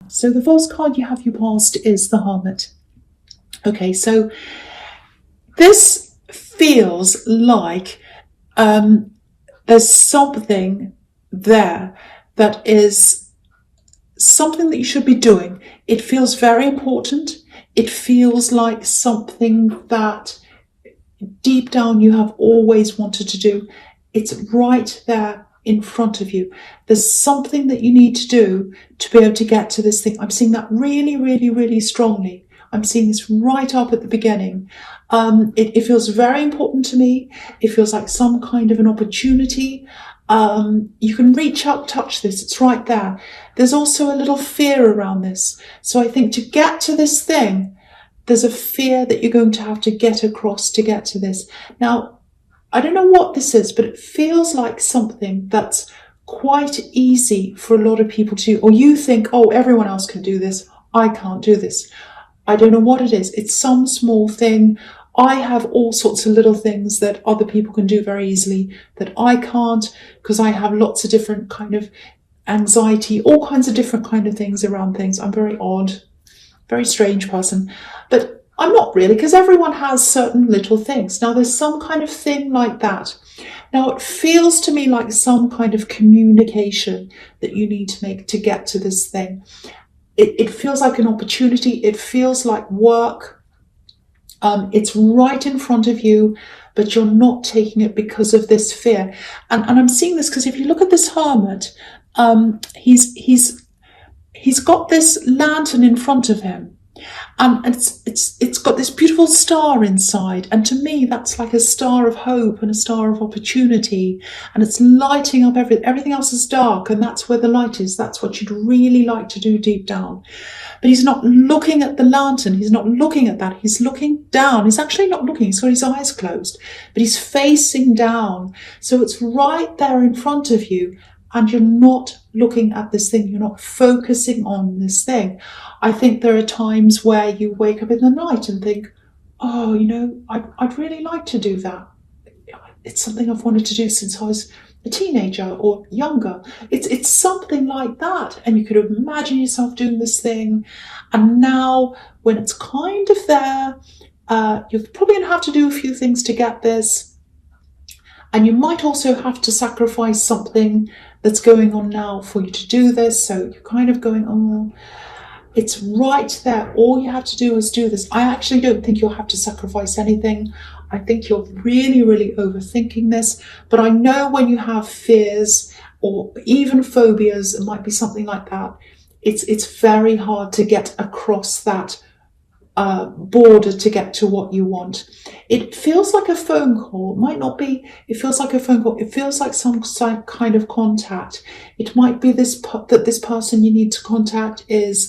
So the first card you have your past is the Hermit. Okay, so this feels like there's something there that is something that you should be doing. It feels very important. It feels like something that deep down you have always wanted to do. It's right there in front of you. There's something that you need to do to be able to get to this thing. I'm seeing that really, really, really strongly. I'm seeing this right up at the beginning. It feels very important to me. It feels like some kind of an opportunity. You can reach out, touch this. It's right there. There's also a little fear around this. So I think to get to this thing, there's a fear that you're going to have to get across to get to this. Now, I don't know what this is, but it feels like something that's quite easy for a lot of people to do. Or you think, oh, everyone else can do this. I can't do this. I don't know what it is. It's some small thing. I have all sorts of little things that other people can do very easily that I can't, because I have lots of different kind of anxiety, all kinds of different kind of things around things. I'm very odd, very strange person, but I'm not really, because everyone has certain little things. Now there's some kind of thing like that. Now it feels to me like some kind of communication that you need to make to get to this thing. It feels like an opportunity. It feels like work. It's right in front of you, but you're not taking it because of this fear. And I'm seeing this because if you look at this hermit, he's got this lantern in front of him. And it's got this beautiful star inside. And to me, that's like a star of hope and a star of opportunity. And it's lighting up everything else is dark. And that's where the light is. That's what you'd really like to do deep down. But he's not looking at the lantern. He's not looking at that. He's looking down. He's actually not looking. He's got his eyes closed. But he's facing down. So it's right there in front of you. And you're not looking at this thing. You're not focusing on this thing. I think there are times where you wake up in the night and think, oh, I'd really like to do that. It's something I've wanted to do since I was a teenager or younger. It's something like that. And you could imagine yourself doing this thing. And now when it's kind of there, you're probably going to have to do a few things to get this. And you might also have to sacrifice something that's going on now for you to do this. So you're kind of going, oh, it's right there. All you have to do is do this. I actually don't think you'll have to sacrifice anything. I think you're really, really overthinking this. But I know when you have fears or even phobias, it might be something like that. It's very hard to get across that border to get to what you want. It feels like a phone call. It might not be. It feels like a phone call. It feels like some kind of contact. It might be that this person you need to contact is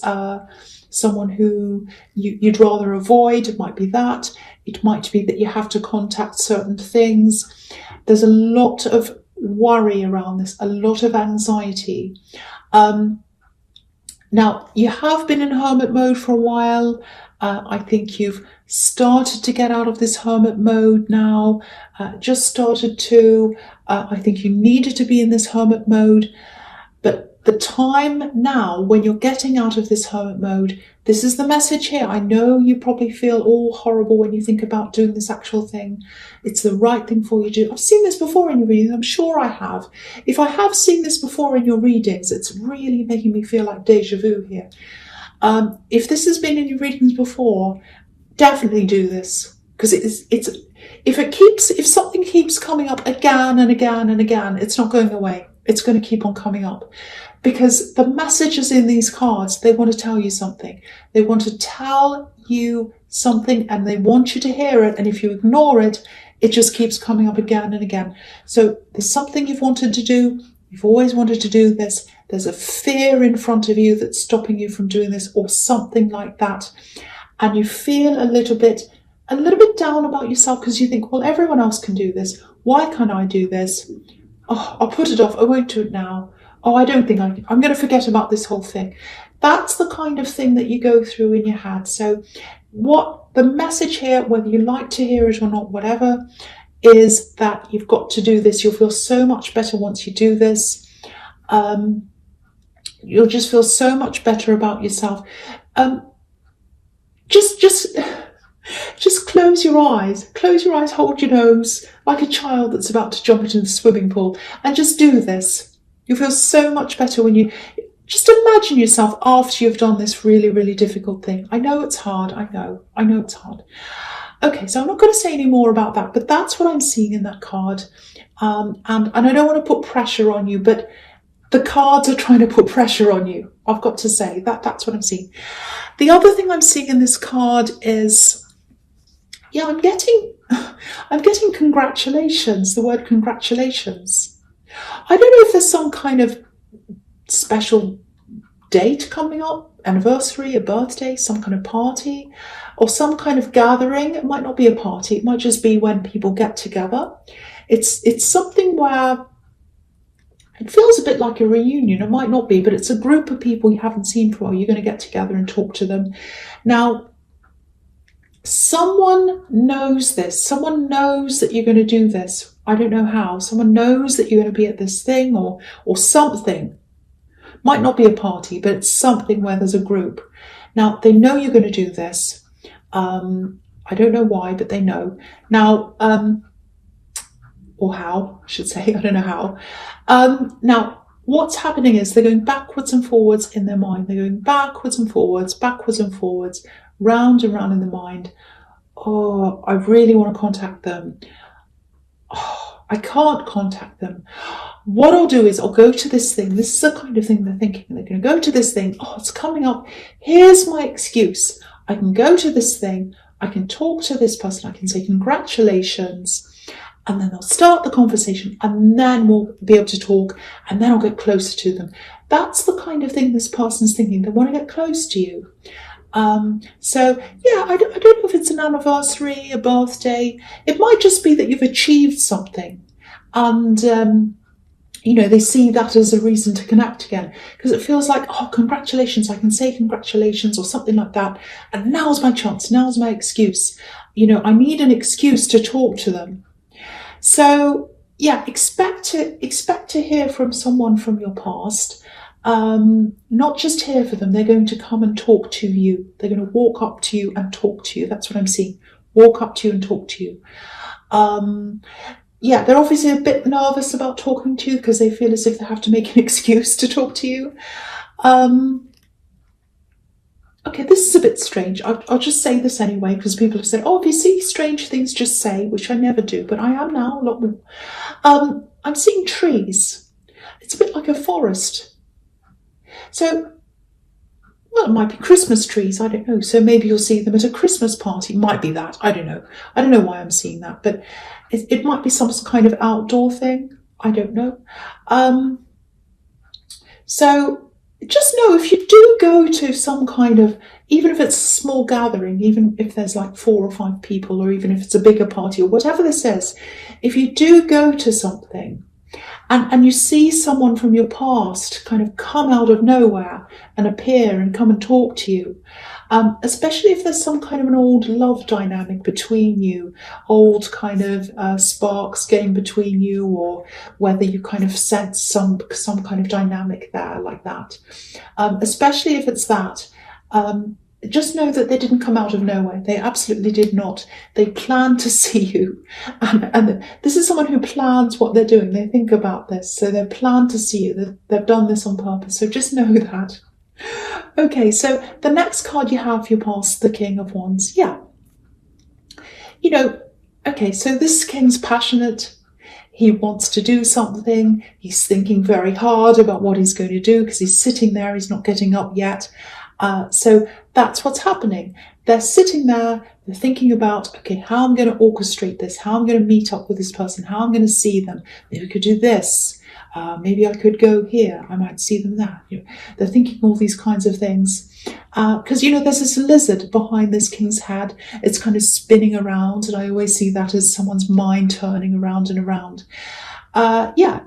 someone who you'd rather avoid. It might be that. It might be that you have to contact certain things. There's a lot of worry around this, a lot of anxiety. Now, you have been in hermit mode for a while. I think you've started to get out of this hermit mode now, just started to. I think you needed to be in this hermit mode. But the time now when you're getting out of this hermit mode, this is the message here. I know you probably feel all horrible when you think about doing this actual thing. It's the right thing for you to do. I've seen this before in your readings. I'm sure I have. If I have seen this before in your readings, it's really making me feel like deja vu here. If this has been in your readings before, definitely do this, because if something keeps coming up again and again and again, it's not going away. It's going to keep on coming up, because the messages in these cards, they want to tell you something. They want to tell you something and they want you to hear it. And if you ignore it, it just keeps coming up again and again. So there's something you've wanted to do. You've always wanted to do this. There's a fear in front of you that's stopping you from doing this, or something like that. And you feel a little bit down about yourself because you think, well, everyone else can do this. Why can't I do this? Oh, I'll put it off. I won't do it now. Oh, I don't think I'm going to forget about this whole thing. That's the kind of thing that you go through in your head. So what the message here, whether you like to hear it or not, whatever, is that you've got to do this. You'll feel so much better once you do this. You'll just feel so much better about yourself. Just close your eyes. Close your eyes, hold your nose like a child that's about to jump into the swimming pool, and just do this. You'll feel so much better when you just imagine yourself after you've done this really, really difficult thing. I know it's hard. I know it's hard. Okay, so I'm not going to say any more about that, but that's what I'm seeing in that card. And I don't want to put pressure on you, but the cards are trying to put pressure on you. I've got to say that's what I'm seeing. The other thing I'm seeing in this card is, yeah, I'm getting congratulations, the word congratulations. I don't know if there's some kind of special date coming up, anniversary, a birthday, some kind of party, or some kind of gathering. It might not be a party, it might just be when people get together. It's something where it feels a bit like a reunion. It might not be, but it's a group of people you haven't seen for a while. You're going to get together and talk to them. Now, someone knows this. Someone knows that you're going to do this. I don't know how. Someone knows that you're going to be at this thing or something. Might not be a party, but it's something where there's a group. Now, they know you're going to do this. I don't know why, but they know. Now, or how, I should say. I don't know how. Now, what's happening is they're going backwards and forwards in their mind. They're going backwards and forwards, round and round in the mind. Oh, I really want to contact them. Oh, I can't contact them. What I'll do is I'll go to this thing. This is the kind of thing they're thinking. They're going to go to this thing. Oh, it's coming up. Here's my excuse. I can go to this thing. I can talk to this person. I can say congratulations. And then they'll start the conversation, and then we'll be able to talk, and then I'll get closer to them. That's the kind of thing this person's thinking. They want to get close to you. So, yeah, I don't know if it's an anniversary, a birthday. It might just be that you've achieved something. And, they see that as a reason to connect again. Because it feels like, oh, congratulations, I can say congratulations or something like that. And now's my chance, now's my excuse. I need an excuse to talk to them. So, yeah, expect to hear from someone from your past. Not just hear for them. They're going to come and talk to you. They're going to walk up to you and talk to you. That's what I'm seeing. Walk up to you and talk to you. Yeah, they're obviously a bit nervous about talking to you because they feel as if they have to make an excuse to talk to you. Okay, this is a bit strange. I'll just say this anyway, because people have said, oh, if you see strange things, just say, which I never do, but I am now a lot more. I'm seeing trees. It's a bit like a forest. So, well, it might be Christmas trees, I don't know. So maybe you'll see them at a Christmas party. It might be that, I don't know. I don't know why I'm seeing that, but it might be some kind of outdoor thing. I don't know. So, just know if you do go to some kind of, even if it's a small gathering, even if there's like 4 or 5 people, or even if it's a bigger party or whatever this is, if you do go to something and you see someone from your past kind of come out of nowhere and appear and come and talk to you, especially if there's some kind of an old love dynamic between you, old kind of sparks getting between you, or whether you kind of sense some kind of dynamic there like that. Especially if it's that, just know that they didn't come out of nowhere. They absolutely did not. They planned to see you. And this is someone who plans what they're doing. They think about this. So they've planned to see you. They've done this on purpose. So just know that. Okay, so the next card you have for your past, the King of Wands. Yeah. Okay, so this king's passionate. He wants to do something. He's thinking very hard about what he's going to do because he's sitting there. He's not getting up yet. So that's what's happening. They're sitting there, they're thinking about, okay, how I'm going to orchestrate this, how I'm going to meet up with this person, how I'm going to see them. Maybe we could do this. Maybe I could go here. I might see them there. They're thinking all these kinds of things. Because, there's this lizard behind this king's head. It's kind of spinning around. And I always see that as someone's mind turning around and around. Yeah.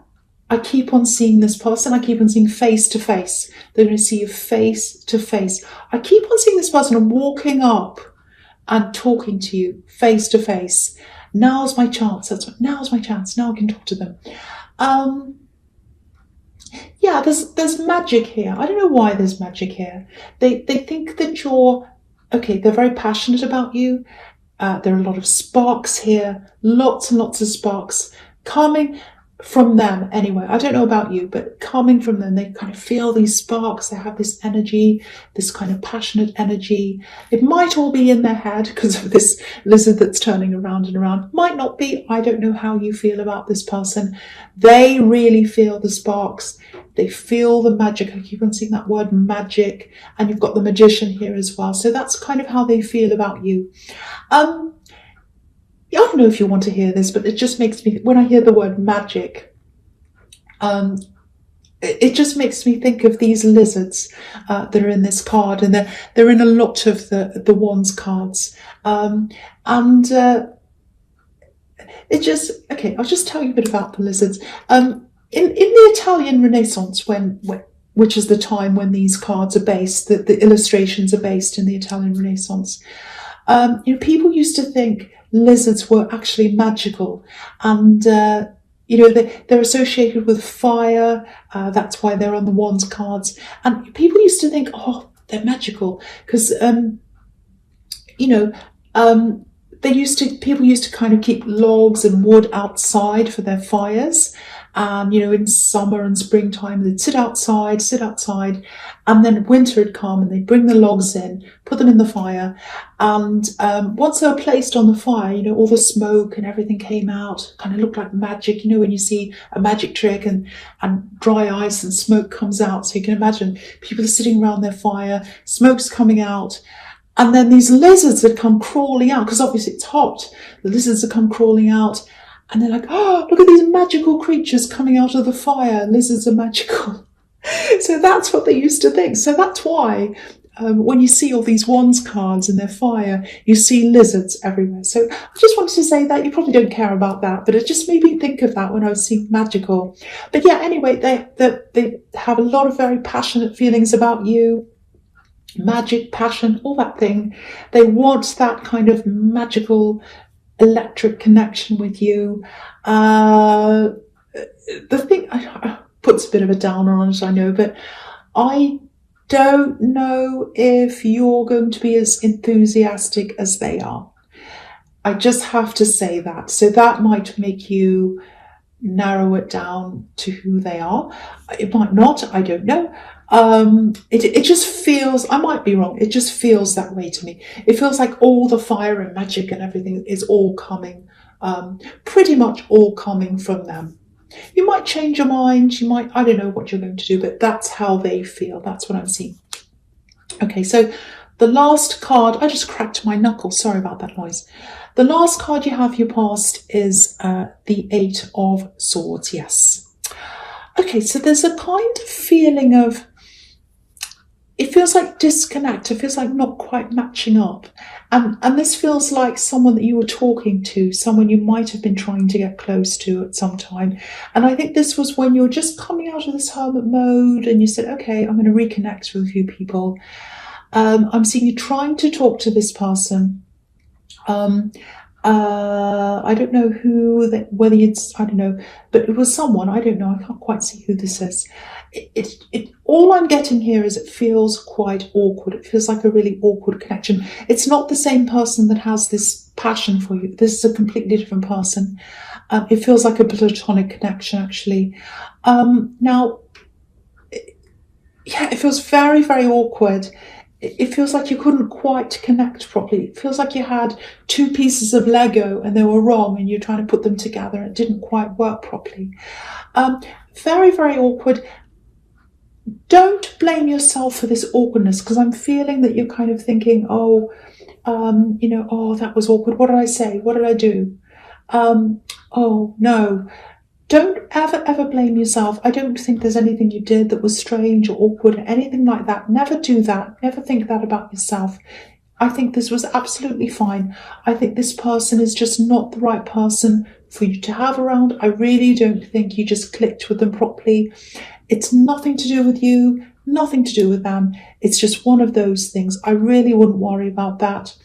I keep on seeing this person. I keep on seeing face to face. They're going to see you face to face. I keep on seeing this person walking up and talking to you face to face. Now's my chance. Now's my chance. Now I can talk to them. Yeah, there's magic here. I don't know why there's magic here. They think that you're okay. They're very passionate about you. There are a lot of sparks here, lots and lots of sparks coming from them anyway. I don't know about you, but coming from them, they kind of feel these sparks. They have this energy, this kind of passionate energy. It might all be in their head because of this lizard that's turning around and around. Might not be. I don't know how you feel about this person. They really feel the sparks. They feel the magic. I keep on seeing that word magic, and you've got the magician here as well. So that's kind of how they feel about you. I don't know if you want to hear this, but it just makes me, when I hear the word magic, it just makes me think of these lizards that are in this card, and they're in a lot of the wands cards. It just, okay, I'll just tell you a bit about the lizards. In the Italian Renaissance, which is the time when these cards are based, the illustrations are based in the Italian Renaissance, people used to think lizards were actually magical, and they're associated with fire. That's why they're on the wands cards, and people used to think, oh, they're magical because people used to kind of keep logs and wood outside for their fires. And, in summer and springtime, they'd sit outside, and then winter had come and they'd bring the logs in, put them in the fire. And once they were placed on the fire, all the smoke and everything came out, kind of looked like magic, when you see a magic trick and dry ice and smoke comes out. So you can imagine people are sitting around their fire, smoke's coming out. And then these lizards had come crawling out, because obviously it's hot. The lizards had come crawling out, and they're like, oh, look at these magical creatures coming out of the fire. Lizards are magical. So that's what they used to think. So that's why when you see all these wands cards in their fire, you see lizards everywhere. So I just wanted to say that. You probably don't care about that, but it just made me think of that when I was seeing magical. But yeah, anyway, they have a lot of very passionate feelings about you. Magic, passion, all that thing. They want that kind of magical electric connection with you. The thing puts a bit of a downer on it, I know, but I don't know if you're going to be as enthusiastic as they are. I just have to say that. So that might make you narrow it down to who they are. It might not, I don't know. It just feels, I might be wrong, it just feels that way to me. It feels like all the fire and magic and everything is all coming, pretty much all coming from them. You might change your mind, I don't know what you're going to do, but that's how they feel. That's what I'm seeing. Okay, so the last card, I just cracked my knuckle, sorry about that noise. The last card you have, your past, is the Eight of Swords, yes. Okay, so there's a kind of feeling of, it feels like disconnect, it feels like not quite matching up. And this feels like someone that you were talking to, someone you might have been trying to get close to at some time. And I think this was when you're just coming out of this hermit mode and you said, okay, I'm going to reconnect with a few people. I'm seeing you trying to talk to this person. I don't know whether it's, I don't know, but it was someone, I don't know, I can't quite see who this is. All I'm getting here is it feels quite awkward. It feels like a really awkward connection. It's not the same person that has this passion for you. This is a completely different person. It feels like a platonic connection, actually. Now, it feels very, very awkward. It feels like you couldn't quite connect properly. It feels like you had two pieces of Lego and they were wrong and you're trying to put them together and it didn't quite work properly. Very, very awkward. Don't blame yourself for this awkwardness, because I'm feeling that you're kind of thinking, oh, that was awkward. What did I say? What did I do? Oh, no. Don't ever blame yourself. I don't think there's anything you did that was strange or awkward or anything like that. Never do that. Never think that about yourself. I think this was absolutely fine. I think this person is just not the right person for you to have around. I really don't think you just clicked with them properly. It's nothing to do with you, nothing to do with them. It's just one of those things. I really wouldn't worry about that.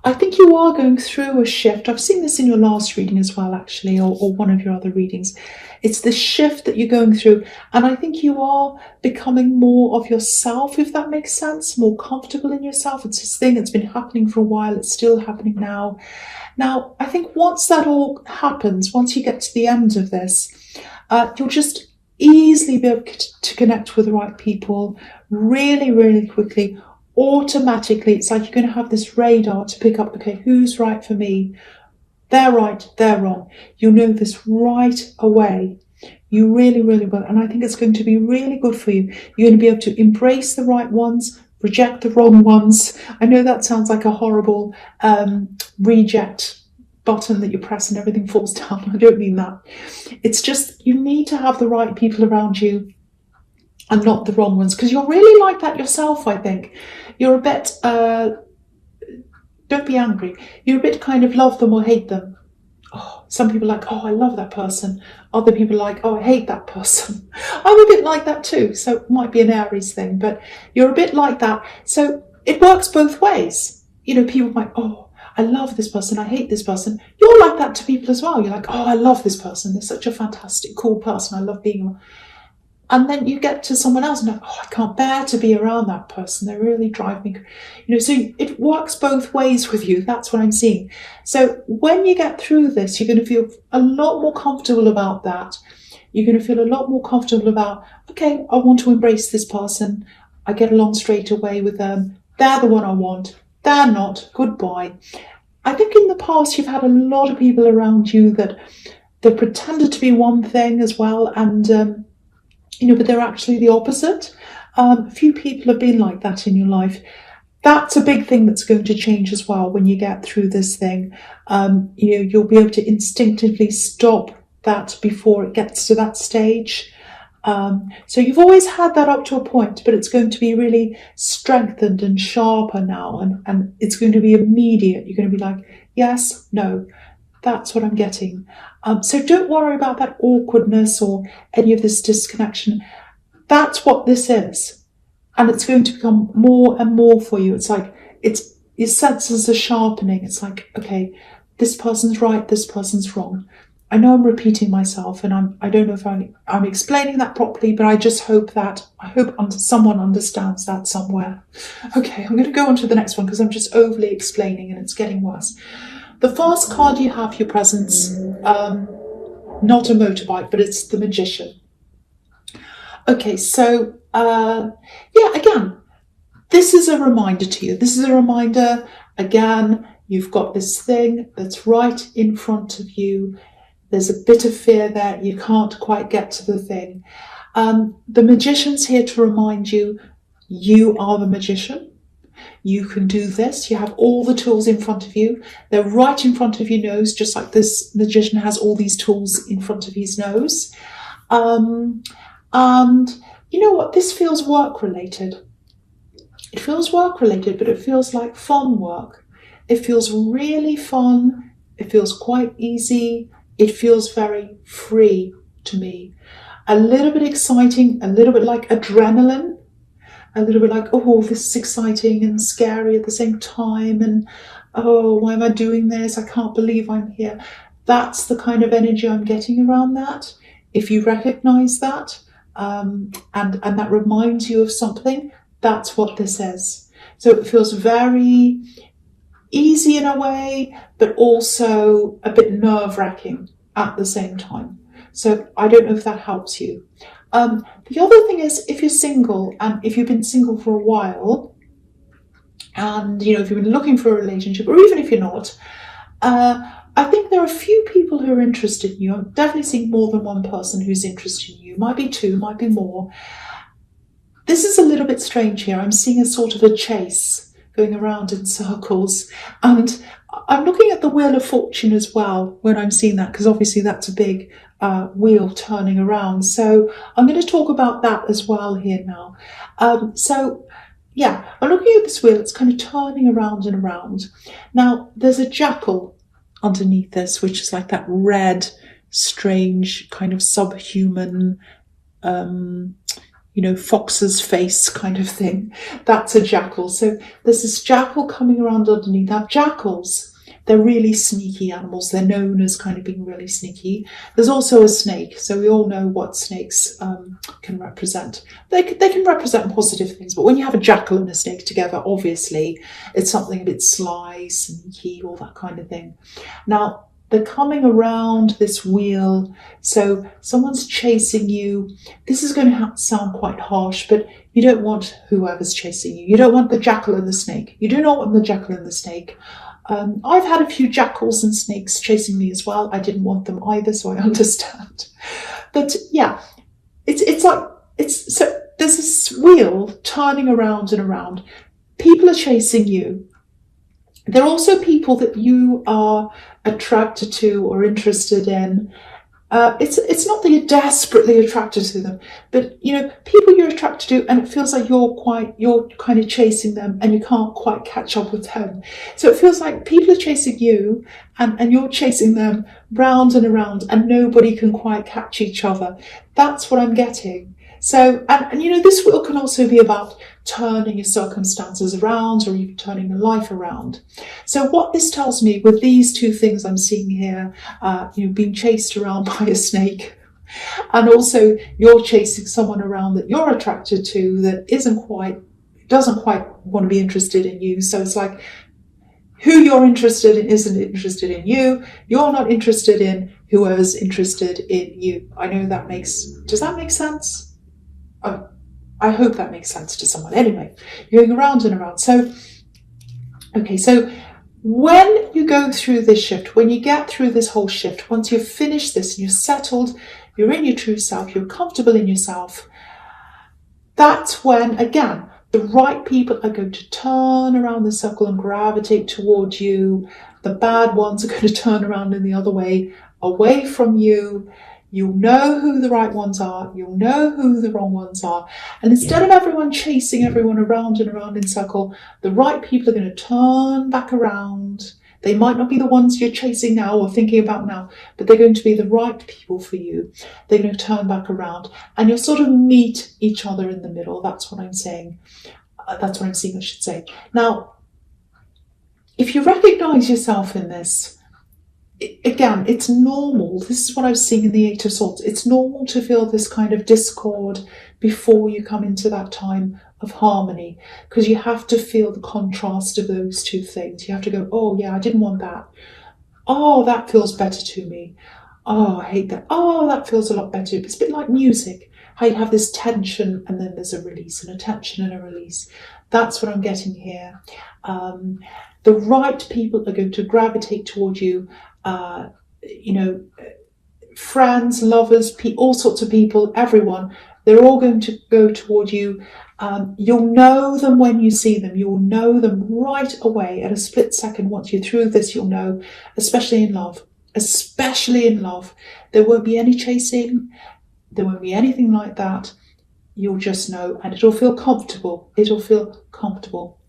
I think you are going through a shift. I've seen this in your last reading as well, actually, or one of your other readings. It's the shift that you're going through. And I think you are becoming more of yourself, if that makes sense, more comfortable in yourself. It's this thing that's been happening for a while. It's still happening now. Now, I think once that all happens, once you get to the end of this, you'll just easily be able to connect with the right people really, really quickly. Automatically, it's like you're going to have this radar to pick up, okay, who's right for me? They're right, they're wrong. You'll know this right away. You really, really will. And I think it's going to be really good for you. You're going to be able to embrace the right ones, reject the wrong ones. I know that sounds like a horrible reject button that you press and everything falls down. I don't mean that. It's just you need to have the right people around you and not the wrong ones, because you're really like that yourself, I think. You're a bit, don't be angry, you're a bit kind of love them or hate them. Oh, some people are like, oh, I love that person. Other people are like, oh, I hate that person. I'm a bit like that too, so it might be an Aries thing, but you're a bit like that. So it works both ways. You know, people might, oh, I love this person, I hate this person. You're like that to people as well. You're like, oh, I love this person. They're such a fantastic, cool person. I love being around. And then you get to someone else and like, oh, I can't bear to be around that person. They really drive me, you know, so it works both ways with you. That's what I'm seeing. So when you get through this, you're going to feel a lot more comfortable about that. You're going to feel a lot more comfortable about, okay, I want to embrace this person. I get along straight away with them. They're the one I want. They're not. Goodbye. I think in the past, you've had a lot of people around you that they pretended to be one thing as well. And, you know, but they're actually the opposite. A few people have been like that in your life. That's a big thing that's going to change as well when you get through this thing. You know, you'll be able to instinctively stop that before it gets to that stage. So you've always had that up to a point, but it's going to be really strengthened and sharper now, and it's going to be immediate. You're going to be like, yes, no, that's what I'm getting. So don't worry about that awkwardness or any of this disconnection. That's what this is. And it's going to become more and more for you. It's like, your senses are sharpening. It's like, okay, this person's right, this person's wrong. I know I'm repeating myself, and I don't know if I'm explaining that properly, but I just hope someone understands that somewhere. Okay, I'm going to go on to the next one because I'm just overly explaining and it's getting worse. The first card you have, your presence, not a motorbike, but it's the Magician. Okay, so, yeah, again, this is a reminder to you. This is a reminder, again, you've got this thing that's right in front of you. There's a bit of fear there. You can't quite get to the thing. The Magician's here to remind you, you are the magician. You can do this. You have all the tools in front of you. They're right in front of your nose, just like this magician has all these tools in front of his nose. And you know what? This feels work-related. It feels work-related, but it feels like fun work. It feels really fun. It feels quite easy. It feels very free to me. A little bit exciting, a little bit like adrenaline. A little bit like, oh, this is exciting and scary at the same time. And, oh, why am I doing this? I can't believe I'm here. That's the kind of energy I'm getting around that. If you recognize that and that reminds you of something, that's what this is. So it feels very easy in a way, but also a bit nerve-wracking at the same time. So I don't know if that helps you. The other thing is, if you're single and if you've been single for a while, and you know, if you've been looking for a relationship, or even if you're not, I think there are a few people who are interested in you. I'm definitely seeing more than one person who's interested in you. Might be two, might be more. This is a little bit strange here. I'm seeing a sort of a chase going around in circles, and I'm looking at the Wheel of Fortune as well when I'm seeing that, because obviously that's a big wheel turning around. So I'm going to talk about that as well here now. So yeah, I'm looking at this wheel. It's kind of turning around and around. Now there's a jackal underneath this, which is like that red, strange kind of subhuman, fox's face kind of thing. That's a jackal. So there's this jackal coming around underneath. Now, jackals, they're really sneaky animals. They're known as kind of being really sneaky. There's also a snake. So we all know what snakes can represent. They can represent positive things, but when you have a jackal and a snake together, obviously it's something a bit sly, sneaky, all that kind of thing. Now, they're coming around this wheel. So someone's chasing you. This is going to sound quite harsh, but you don't want whoever's chasing you. You don't want the jackal and the snake. You do not want the jackal and the snake. I've had a few jackals and snakes chasing me as well. I didn't want them either, so I understand. But yeah, so there's this wheel turning around and around. People are chasing you. There are also people that you are attracted to or interested in. It's not that you're desperately attracted to them, but people you're attracted to, and it feels like you're kind of chasing them, and you can't quite catch up with them. So it feels like people are chasing you, and you're chasing them round and around, and nobody can quite catch each other. That's what I'm getting. So, and this wheel can also be about turning your circumstances around, or even turning your life around. So what this tells me with these two things I'm seeing here, being chased around by a snake, and also you're chasing someone around that you're attracted to that doesn't quite want to be interested in you. So it's like who you're interested in isn't interested in you. You're not interested in whoever's interested in you. I know does that make sense? I hope that makes sense to someone. Anyway, you're going around and around. So when you go through this shift, when you get through this whole shift, once you've finished this and you're settled, you're in your true self, you're comfortable in yourself, that's when, again, the right people are going to turn around the circle and gravitate towards you. The bad ones are going to turn around in the other way, away from you. You'll know who the right ones are. You'll know who the wrong ones are. And instead of everyone chasing everyone around and around in circle, the right people are going to turn back around. They might not be the ones you're chasing now or thinking about now, but they're going to be the right people for you. They're going to turn back around, and you'll sort of meet each other in the middle. That's what I'm saying. That's what I'm seeing, I should say. Now, if you recognize yourself in this, again, it's normal. This is what I was seeing in the Eight of Swords. It's normal to feel this kind of discord before you come into that time of harmony, because you have to feel the contrast of those two things. You have to go, oh yeah, I didn't want that. Oh, that feels better to me. Oh, I hate that. Oh, that feels a lot better. It's a bit like music, how you have this tension and then there's a release, and a tension and a release. That's what I'm getting here. The right people are going to gravitate toward you. Friends, lovers, all sorts of people, everyone, they're all going to go toward you. You'll know them when you see them. You'll know them right away at a split second. Once you're through this, you'll know, especially in love. Especially in love. There won't be any chasing. There won't be anything like that. You'll just know, and it'll feel comfortable. It'll feel comfortable.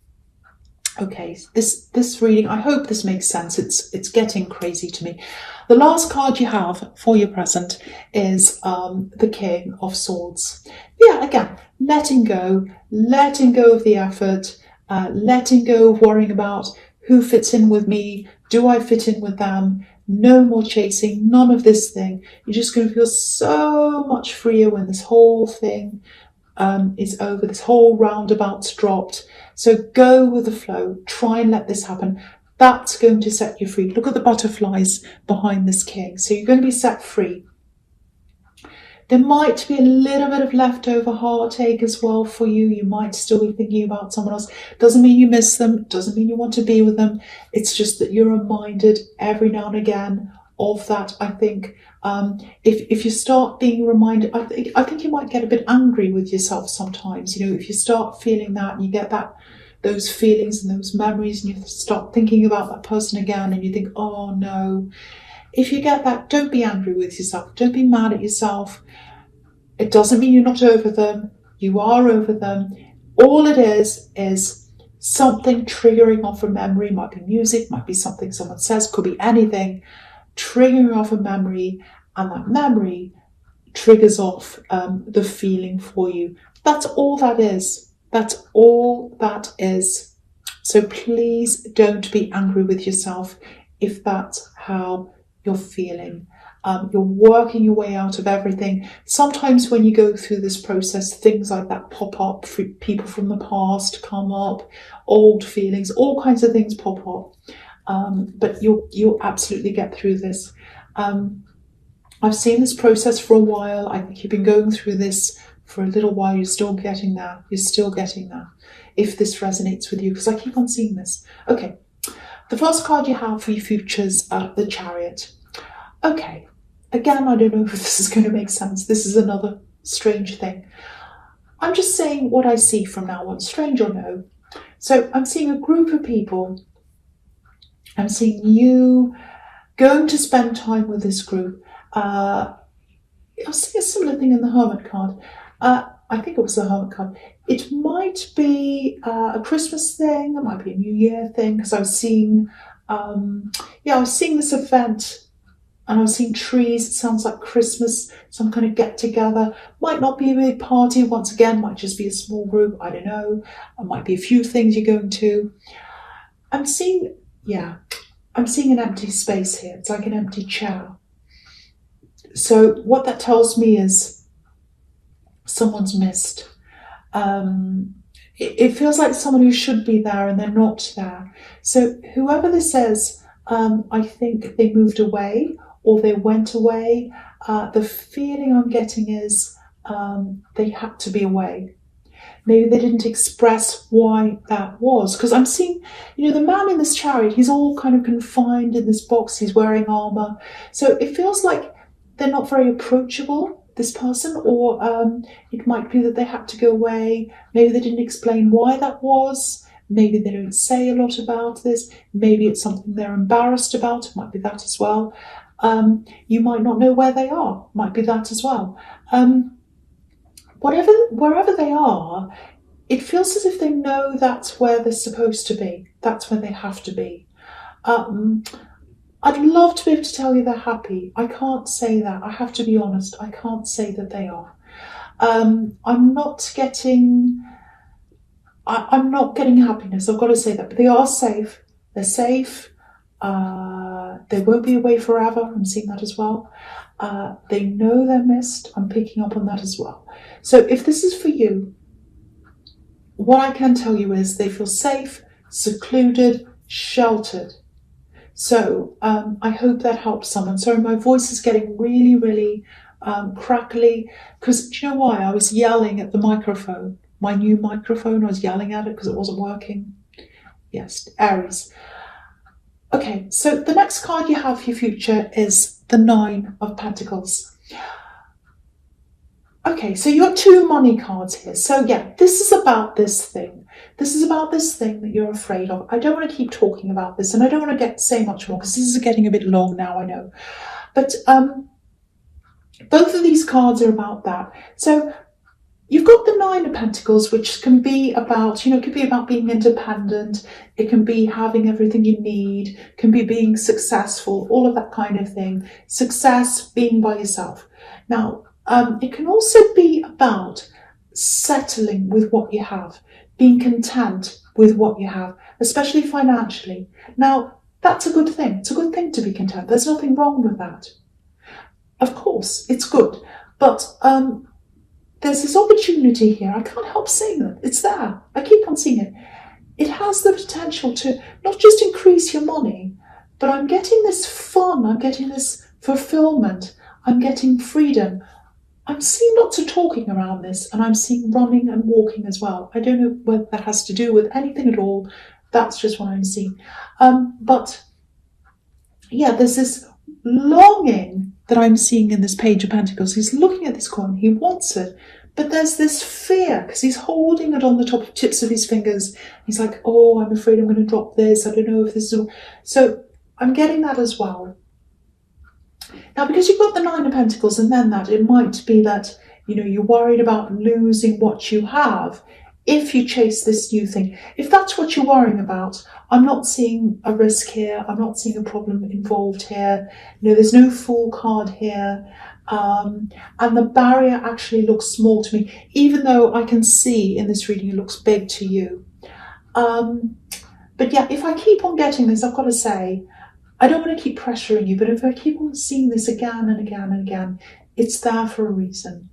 Okay, this reading, I hope this makes sense. It's getting crazy to me. The last card you have for your present is the King of Swords. Yeah, again, letting go of the effort, letting go of worrying about who fits in with me, do I fit in with them? No more chasing, none of this thing. You're just going to feel so much freer when this whole thing is over, this whole roundabout's dropped. So go with the flow, try and let this happen. That's going to set you free. Look at the butterflies behind this king. So you're going to be set free. There might be a little bit of leftover heartache as well for you. You might still be thinking about someone else. Doesn't mean you miss them. Doesn't mean you want to be with them. It's just that you're reminded every now and again of that. I think if you start being reminded, I think you might get a bit angry with yourself sometimes. If you start feeling that and you get those feelings and those memories, and you start thinking about that person again, and you think, oh no. If you get that, don't be angry with yourself. Don't be mad at yourself. It doesn't mean you're not over them. You are over them. All it is something triggering off a memory. Might be music, might be something someone says, could be anything. Triggering off a memory, and that memory triggers off the feeling for you. That's all that is. That's all that is. So please don't be angry with yourself if that's how you're feeling. You're working your way out of everything. Sometimes when you go through this process, things like that pop up. People from the past come up, old feelings, all kinds of things pop up. But you'll absolutely get through this. I've seen this process for a while. I think you've been going through this for a little while. You're still getting there. You're still getting there. If this resonates with you, because I keep on seeing this. Okay, the first card you have for your futures, the Chariot. Okay, again, I don't know if this is going to make sense. This is another strange thing. I'm just saying what I see from now on, strange or no. So I'm seeing a group of people. I'm seeing you going to spend time with this group. I'll see a similar thing in the Hermit card. I think it was the Hermit card. It might be a Christmas thing. It might be a New Year thing, because I was seeing, I was seeing this event, and I was seeing trees. It sounds like Christmas, some kind of get together. Might not be a big party. Once again, might just be a small group. I don't know. It might be a few things you're going to. I'm seeing an empty space here. It's like an empty chair. So what that tells me is someone's missed. It feels like someone who should be there and they're not there. So whoever this is, I think they moved away or they went away. The feeling I'm getting is they had to be away. Maybe they didn't express why that was. Because I'm seeing, the man in this chariot, he's all kind of confined in this box. He's wearing armor. So it feels like they're not very approachable, this person, or it might be that they had to go away. Maybe they didn't explain why that was. Maybe they don't say a lot about this. Maybe it's something they're embarrassed about. It might be that as well. You might not know where they are. Might be that as well. Wherever they are, it feels as if they know that's where they're supposed to be. That's where they have to be. I'd love to be able to tell you they're happy. I can't say that. I have to be honest. I can't say that they are. I'm not getting happiness. I've got to say that. But they are safe. They're safe. They won't be away forever. I'm seeing that as well. They know they're missed. I'm picking up on that as well. So if this is for you, what I can tell you is they feel safe, secluded, sheltered. So I hope that helps someone. Sorry, my voice is getting really, really crackly, because do you know why? I was yelling at the microphone, my new microphone. I was yelling at it because it wasn't working. Yes, Aries. Okay, so the next card you have for your future is the Nine of Pentacles. Okay, so you have two money cards here. So yeah, this is about this thing. This is about this thing that you're afraid of. I don't want to keep talking about this, and I don't want to say much more because this is getting a bit long now, I know. But both of these cards are about that. So you've got the Nine of Pentacles, which can be about, it could be about being independent. It can be having everything you need, can be being successful, all of that kind of thing. Success, being by yourself. Now, it can also be about settling with what you have, being content with what you have, especially financially. Now, that's a good thing. It's a good thing to be content. There's nothing wrong with that. Of course, it's good. But there's this opportunity here. I can't help seeing it. It's there. I keep on seeing it. It has the potential to not just increase your money, but I'm getting this fun. I'm getting this fulfillment. I'm getting freedom. I'm seeing lots of talking around this, and I'm seeing running and walking as well. I don't know whether that has to do with anything at all. That's just what I'm seeing. But yeah, there's this longing that I'm seeing in this Page of Pentacles. He's looking at this coin. He wants it. But there's this fear because he's holding it on the tips of his fingers. He's like, oh, I'm afraid I'm going to drop this. I don't know if this is... So I'm getting that as well. Now, because you've got the Nine of Pentacles and then that, it might be that, you're worried about losing what you have if you chase this new thing. If that's what you're worrying about, I'm not seeing a risk here. I'm not seeing a problem involved here. There's no Fool card here. And the barrier actually looks small to me, even though I can see in this reading it looks big to you. But yeah, if I keep on getting this, I've got to say, I don't want to keep pressuring you, but if I keep on seeing this again and again and again, it's there for a reason.